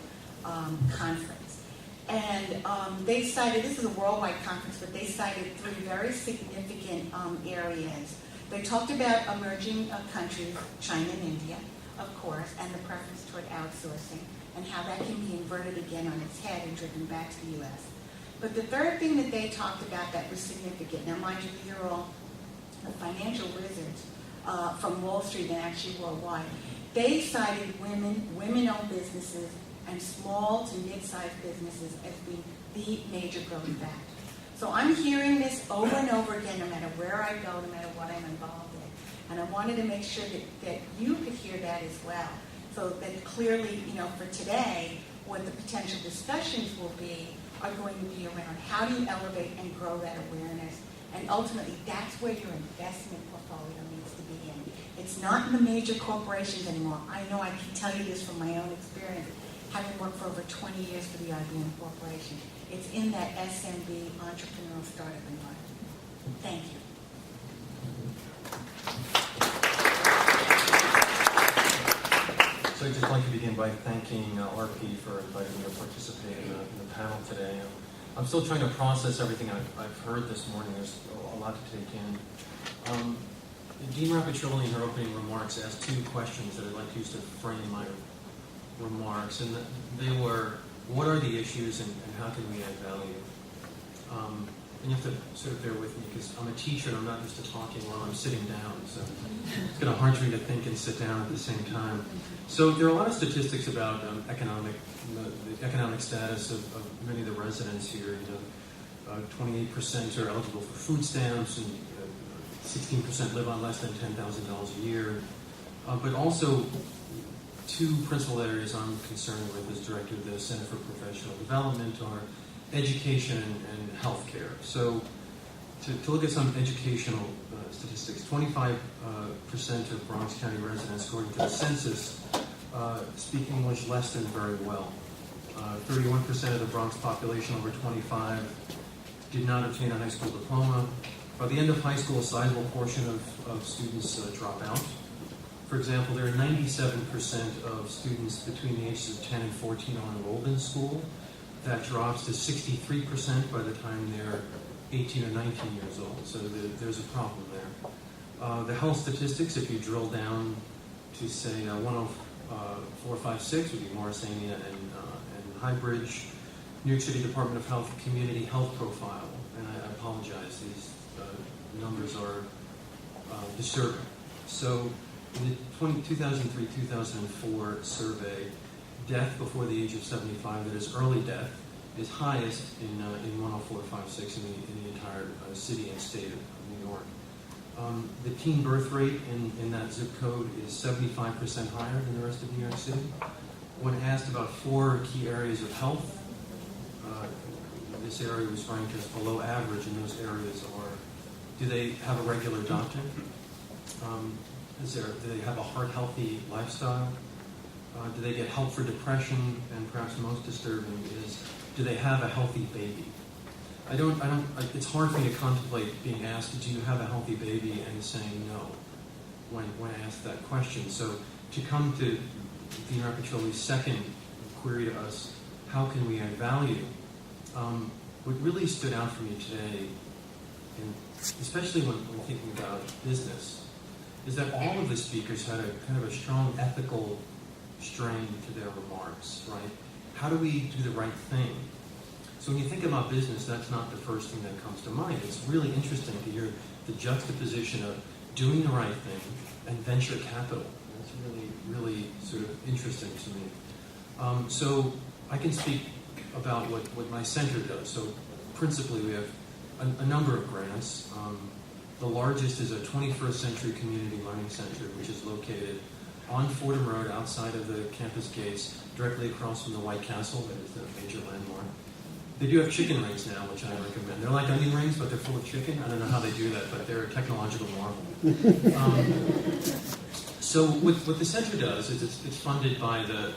Speaker 8: conference. And they cited, this is a worldwide conference, but they cited 3 very significant areas. They talked about emerging countries, China and India, of course, and the preference toward outsourcing, and how that can be inverted again on its head and driven back to the U.S. But the third thing that they talked about that was significant, now mind you, these are all the financial wizards from Wall Street and actually worldwide. They cited women-owned businesses and small to mid-sized businesses as being the major growth factor. So I'm hearing this over and over again, no matter where I go, no matter what I'm involved in. And I wanted to make sure that you could hear that as well. So that clearly, for today, what the potential discussions will be are going to be around how do you elevate and grow that awareness. And ultimately, that's where your investment portfolio needs to be in. It's not in the major corporations anymore. I know I can tell you this from my own experience, having worked for over 20 years for the IBM Corporation. It's in that SMB entrepreneurial startup environment. Thank you.
Speaker 9: So I'd just like to begin by thanking RP for inviting me to participate in the panel today. I'm still trying to process everything I've heard this morning. There's a lot to take in. Dean Rappacioli in her opening remarks asked 2 questions that I'd like to use to frame my remarks, and they were, what are the issues and how can we add value? And you have to sort of bear with me because I'm a teacher and I'm not used to talking while I'm sitting down, so it's going to hard for me to think and sit down at the same time. So there are a lot of statistics about the economic status of many of the residents here. 28% are eligible for food stamps, and 16% live on less than $10,000 a year. But also, 2 principal areas I'm concerned with as director of the Center for Professional Development are education and healthcare. So to look at some educational statistics, 25% of Bronx County residents, according to the census, speak English less than very well. 31% of the Bronx population over 25 did not obtain a high school diploma. By the end of high school, a sizable portion of students drop out. For example, there are 97% of students between the ages of 10 and 14 are enrolled in school. That drops to 63% by the time they're 18 or 19 years old. So there's a problem there. The health statistics, if you drill down to, say, 10456, would be Morrisania and Highbridge, New York City Department of Health Community Health Profile. And I apologize, these numbers are disturbing. So in the 2003-2004 survey, death before the age of 75, that is early death, is highest in 10456 in the entire city and state of New York. The teen birth rate in that zip code is 75% higher than the rest of New York City. When asked about 4 key areas of health, this area was ranked as below average, and those areas are, do they have a regular doctor? Do they have a heart-healthy lifestyle? Do they get help for depression? And perhaps most disturbing is, do they have a healthy baby? It's hard for me to contemplate being asked, do you have a healthy baby, and saying no when I ask that question. So to come to Dean Rappacioli's second query to us, how can we add value? What really stood out for me today, and especially when thinking about business, is that all of the speakers had a kind of a strong ethical strain to their remarks, right? How do we do the right thing? So when you think about business, that's not the first thing that comes to mind. It's really interesting to hear the juxtaposition of doing the right thing and venture capital. That's really, really sort of interesting to me. So I can speak about what my center does. So principally we have a number of grants. The largest is a 21st Century Community Learning Center, which is located on Fordham Road outside of the campus gates, directly across from the White Castle, that is the major landmark. They do have chicken rings now, which I recommend. They're like onion rings, but they're full of chicken. I don't know how they do that, but they're a technological marvel. So what the center does is it's funded by the